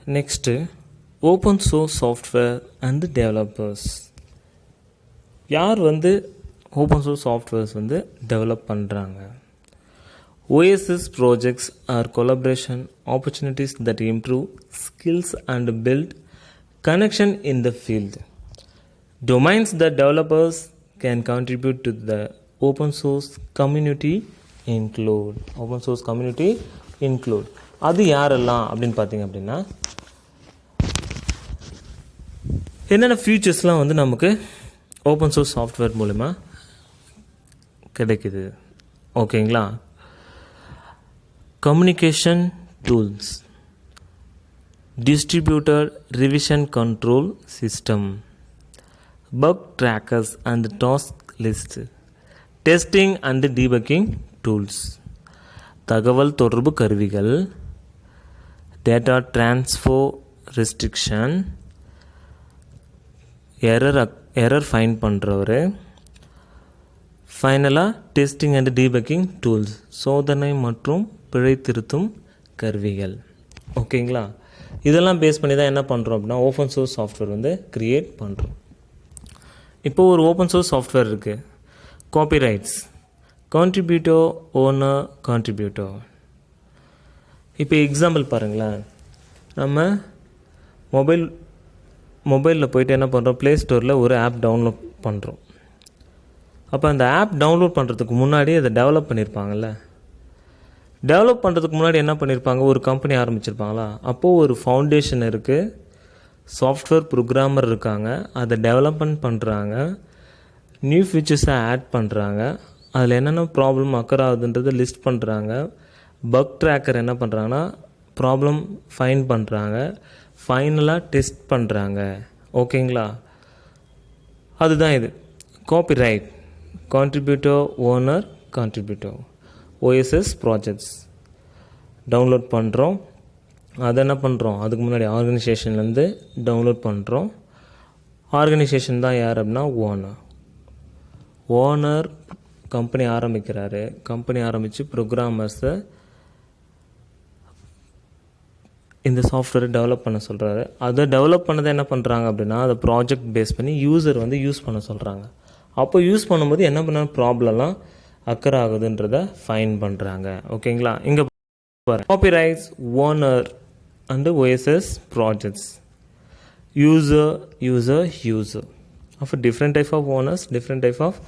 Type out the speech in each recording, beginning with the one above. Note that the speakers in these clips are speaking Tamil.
Next, open source software and developers. யார் வந்து ஓப்பன் சோர்ஸ் சாஃப்ட்வேர்ஸ் வந்து டெவலப் பண்ணுறாங்க? OSS projects are collaboration opportunities that improve skills and build connection in the field. Domains that developers can contribute to the open source community include. Open source community include. அது யாரெல்லாம் அப்படின்னு பார்த்தீங்க அப்படின்னா, என்னென்ன ஃபியூச்சர்ஸ்லாம் வந்து நமக்கு ஓப்பன் சோர்ஸ் சாஃப்ட்வேர் மூலிமா கிடைக்குது? ஓகேங்களா? Communication tools, distributed revision control system, bug trackers and task list, testing and debugging tools, தகவல் தொடர்பு கருவிகள், data transfer restriction, error find பண்ணுறவர், ஃபைனலாக டெஸ்டிங் அண்ட் டீபக்கிங் டூல்ஸ், சோதனை மற்றும் பிழை திருத்தும் கருவிகள். ஓகேங்களா? இதெல்லாம் பேஸ் பண்ணி தான் என்ன பண்ணுறோம் அப்படின்னா ஓப்பன் சோர்ஸ் சாஃப்ட்வேர் வந்து க்ரியேட் பண்ணுறோம். இப்போது ஒரு ஓப்பன் சோர்ஸ் சாஃப்ட்வேர் இருக்குது. Copyrights, contributor, owner, contributor. இப்போ எக்ஸாம்பிள் பாருங்களேன். நம்ம மொபைலில் போய்ட்டு என்ன பண்ணுறோம், ப்ளே ஸ்டோரில் ஒரு ஆப் டவுன்லோட் பண்ணுறோம். அப்போ அந்த ஆப் டவுன்லோட் பண்ணுறதுக்கு முன்னாடி அதை டெவலப் பண்ணியிருப்பாங்கள்ல. டெவலப் பண்ணுறதுக்கு முன்னாடி என்ன பண்ணியிருப்பாங்க, ஒரு கம்பெனி ஆரம்பிச்சிருப்பாங்களா. அப்போது ஒரு ஃபவுண்டேஷன் இருக்குது, சாஃப்ட்வேர் ப்ரோக்ராமர் இருக்காங்க, அதை டெவலப்மெண்ட் பண்ணுறாங்க, நியூ ஃபீச்சர்ஸை ஆட் பண்ணுறாங்க, அதில் என்னென்ன ப்ராப்ளம் அக்கர் ஆகுதுன்றதை லிஸ்ட் பண்ணுறாங்க, பக் ட்ராக்கர் என்ன பண்ணுறாங்கன்னா ப்ராப்ளம் ஃபைண்ட் பண்ணுறாங்க, ஃபைனலாக டெஸ்ட் பண்ணுறாங்க. ஓகேங்களா? அதுதான் இது copyright, contributor, owner, contributor. OSS projects download பண்ணுறோம். அதை என்ன பண்ணுறோம், அதுக்கு முன்னாடி ஆர்கனைசேஷன்லேருந்து டவுன்லோட் பண்ணுறோம். ஆர்கனைசேஷன் தான் யார் அப்படின்னா ஓனர் கம்பெனி ஆரம்பிக்கிறாரு. கம்பெனி ஆரம்பித்து ப்ரோக்ராமர்ஸை இந்த சாஃப்ட்வேரை டெவலப் பண்ண சொல்கிறாரு. அதை டெவலப் பண்ணதை என்ன பண்ணுறாங்க அப்படின்னா அதை ப்ராஜெக்ட் பேஸ் பண்ணி யூசர் வந்து யூஸ் பண்ண சொல்கிறாங்க. அப்போ யூஸ் பண்ணும்போது என்ன பண்ண ப்ராப்ளம்லாம் அக்கர் ஆகுதுன்றதை ஃபைன் பண்ணுறாங்க. ஓகேங்களா? இங்கே copyrights, owner and OSS projects, user அப்போ different type of owners, different type of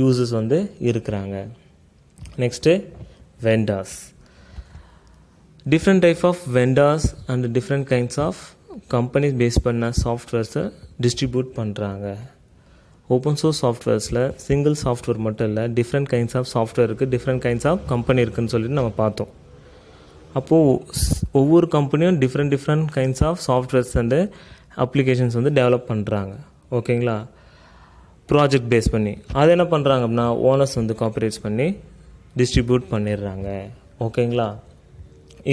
users வந்து இருக்கிறாங்க. Next vendors, different type of vendors and different kinds of companies based பண்ண சாஃப்ட்வேர்ஸை டிஸ்ட்ரிபியூட் பண்ணுறாங்க. ஓப்பன் சோர்ஸ் சாஃப்ட்வேர்ஸில் சிங்கிள் சாஃப்ட்வேர் மட்டும் இல்லை, டிஃப்ரெண்ட் கைண்ட்ஸ் ஆஃப் சாஃப்ட்வேர் இருக்குது, டிஃப்ரெண்ட் கைண்ட்ஸ் ஆஃப் கம்பெனி இருக்குதுன்னு சொல்லிட்டு நம்ம பார்த்தோம். அப்போது ஒவ்வொரு கம்பெனியும் different kinds of softwares and applications வந்து டெவலப் பண்ணுறாங்க. ஓகேங்களா? ப்ராஜெக்ட் பேஸ் பண்ணி அது என்ன பண்ணுறாங்க அப்படின்னா ஓனர்ஸ் வந்து காப்பிரைட்ஸ் பண்ணி டிஸ்ட்ரிபியூட் பண்ணிடுறாங்க. ஓகேங்களா?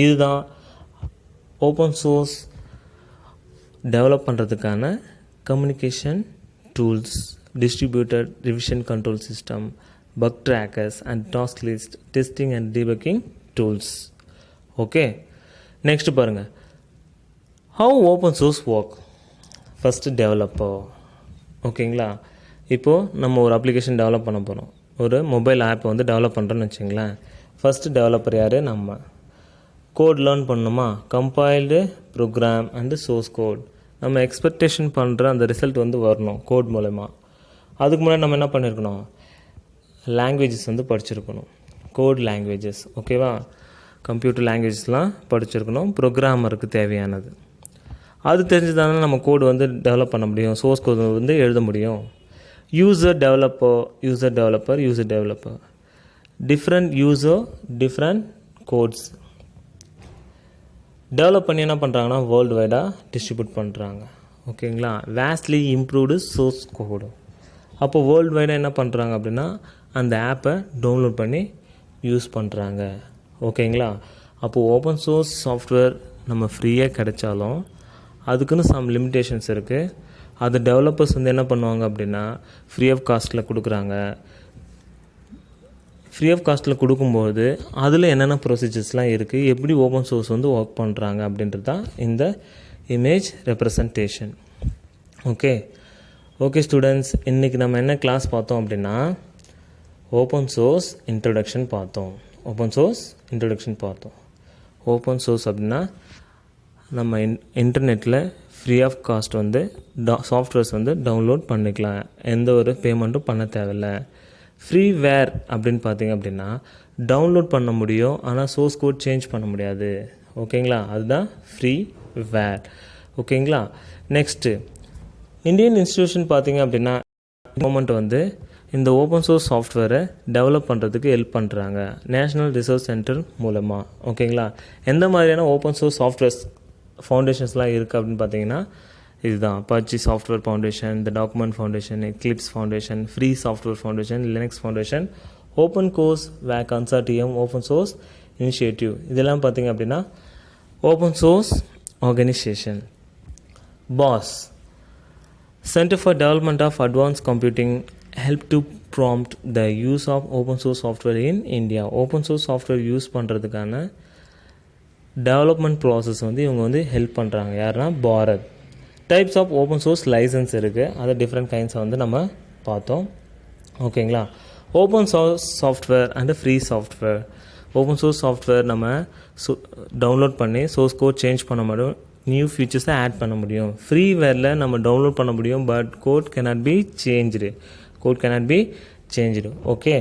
இதுதான் ஓப்பன் சோர்ஸ் டெவலப் பண்ணுறதுக்கான communication tools, distributed revision control system, bug trackers and task list, testing and debugging tools. Okay, next பாருங்கள், how open source work. First developer. ஓகேங்களா? இப்போது நம்ம ஒரு அப்ளிகேஷன் டெவலப் பண்ண போகிறோம், ஒரு மொபைல் ஆப் வந்து டெவலப் பண்ணுறோன்னு வச்சுங்களேன். ஃபஸ்ட்டு டெவலப்பர் யார்? நம்ம. கோட் லேர்ன் பண்ணணுமா, compiled program and source code, நம்ம எக்ஸ்பெக்டேஷன் பண்ணுற அந்த ரிசல்ட் வந்து வரணும் கோட் மூலமா. அதுக்கு முன்னாடி நம்ம என்ன பண்ணியிருக்கணும், லாங்குவேஜஸ் வந்து படிச்சிருக்கணும், கோட் லாங்குவேஜஸ். ஓகேவா? கம்ப்யூட்டர் லாங்குவேஜஸ்லாம் படிச்சிருக்கணும், ப்ரோக்ராமருக்கு தேவையானது. அது தெரிஞ்சுதானே நம்ம கோடு வந்து டெவலப் பண்ண முடியும், சோர்ஸ் கோட் வந்து எழுத முடியும். User developer, different user, different codes develop பண்ணி என்ன பண்ணுறாங்கன்னா வேர்ல்டு வைடாக டிஸ்ட்ரிபியூட் பண்ணுறாங்க. ஓகேங்களா? Vastly improved source code. அப்போ வேர்ல்டு வைடாக என்ன பண்ணுறாங்க அப்படின்னா அந்த ஆப்பை டவுன்லோட் பண்ணி யூஸ் பண்ணுறாங்க. ஓகேங்களா? அப்போது ஓப்பன் சோர்ஸ் சாஃப்ட்வேர் நம்ம ஃப்ரீயாக கிடைச்சாலும் அதுக்குன்னு சம் லிமிட்டேஷன்ஸ் இருக்குது. அது டெவலப்பர்ஸ் வந்து என்ன பண்ணுவாங்க அப்படின்னா ஃப்ரீ ஆஃப் காஸ்ட்டில் கொடுக்குறாங்க. ஃப்ரீ ஆஃப் காஸ்ட்டில் கொடுக்கும்போது அதில் என்னென்ன ப்ரொசீஜர்ஸ்லாம் இருக்குது, எப்படி ஓப்பன் சோர்ஸ் வந்து ஒர்க் பண்ணுறாங்க அப்படின்றது தான் இந்த இமேஜ் ரெப்ரசன்டேஷன். ஓகே ஸ்டூடெண்ட்ஸ், இன்றைக்கி நம்ம என்ன கிளாஸ் பார்த்தோம் அப்படின்னா ஓப்பன் சோர்ஸ் இன்ட்ரடக்ஷன் பார்த்தோம். ஓப்பன் சோர்ஸ் அப்படின்னா நம்ம இன்டர்நெட்டில் ஃப்ரீ ஆஃப் காஸ்ட் வந்து சாஃப்ட்வேர்ஸ் வந்து டவுன்லோட் பண்ணிக்கலாம், எந்த ஒரு பேமெண்ட்டும் பண்ண தேவையில்லை. ஃப்ரீவேர் அப்படின்னு பார்த்தீங்க அப்படின்னா டவுன்லோட் பண்ண முடியும், ஆனால் சோர்ஸ் கோட் சேஞ்ச் பண்ண முடியாது. ஓகேங்களா, அதுதான் ஃப்ரீவேர். ஓகேங்களா, நெக்ஸ்ட்டு இந்தியன் இன்ஸ்டிடியூஷன் பார்த்தீங்க அப்படின்னா கவர்மெண்ட் வந்து இந்த ஓப்பன் சோர்ஸ் சாஃப்ட்வேரை டெவலப் பண்ணுறதுக்கு ஹெல்ப் பண்ணுறாங்க நேஷ்னல் ரிசர்ச் சென்டர் மூலமாக. ஓகேங்களா, எந்த மாதிரியான ஓப்பன் சோர்ஸ் சாஃப்ட்வேர்ஸ் ஃபவுண்டேஷன்ஸ்லாம் இருக்குது அப்படின்னு பார்த்தீங்கன்னா இதுதான் Apache software foundation, the document foundation, eclipse foundation, free software foundation, Linux foundation, open course ware consortium, open source initiative. இதெல்லாம் பார்த்தீங்க அப்படின்னா open source organisation. BOSS Center for Development of Advanced Computing help to prompt the use of open source software in India. Open source software use பண்ணுறதுக்கான டெவலப்மெண்ட் ப்ராசஸ் வந்து இவங்க வந்து ஹெல்ப் பண்ணுறாங்க. யாருன்னா Bharat. Types of open source license இருக்குது, அது டிஃப்ரெண்ட் கைண்ட்ஸை வந்து நம்ம பார்த்தோம். ஓகேங்களா, open source software and free software. Open source software நம்ம டவுன்லோட் பண்ணி சோர்ஸ் கோட் சேஞ்ச் பண்ண முடியும், நியூ ஃபீச்சர்ஸை ஆட் பண்ண முடியும். ஃப்ரீவேரில் நம்ம டவுன்லோட் பண்ண முடியும், but code cannot be changed. Okay,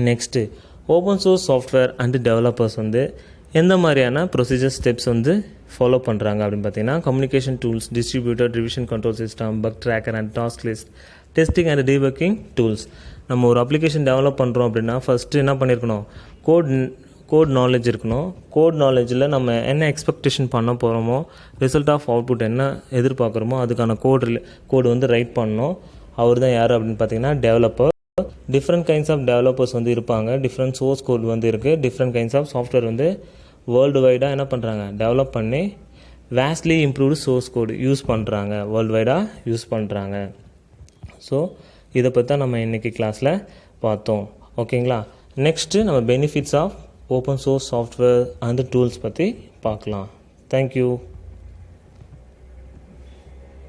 next open source software and developers வந்து எந்த மாதிரியான ப்ரொசீஜர் ஸ்டெப்ஸ் வந்து ஃபாலோ பண்ணுறாங்க அப்படின்னு பார்த்தீங்கன்னா communication tools, distributor, revision control system, buck tracker and task list, testing and debugging tools. நம்ம ஒரு அப்ளிகேஷன் டெவலப் பண்ணுறோம் அப்படின்னா ஃபஸ்ட்டு என்ன பண்ணியிருக்கணும், கோட் நாலேஜ் இருக்கணும். கோட் நாலேஜில் நம்ம என்ன எக்ஸ்பெக்டேஷன் பண்ண போகிறோமோ, ரிசல்ட் ஆஃப் அவுட்புட் என்ன எதிர்பார்க்குறோமோ அதுக்கான கோடு வந்து ரைட் பண்ணணும். அவர் தான் யார் அப்படின்னு பார்த்தீங்கன்னா developer. Different kinds of developers வந்து இருப்பாங்க, டிஃப்ரெண்ட் சோர்ஸ் கோட் வந்து இருக்குது, டிஃப்ரெண்ட் கைண்ட்ஸ் ஆஃப் சாஃப்ட்வேர் வந்து வேர்ல்டு வைடாக என்ன பண்ணுறாங்க, டெவலப் பண்ணி vastly improved source code use பண்ணுறாங்க, வேர்ல்டு வைடாக யூஸ் பண்ணுறாங்க. ஸோ இதை பற்றி தான் நம்ம இன்றைக்கி கிளாஸில் பார்த்தோம். ஓகேங்களா, நெக்ஸ்ட்டு நம்ம benefits of open source software அந்த டூல்ஸ் பற்றி பார்க்கலாம். தேங்க்யூ.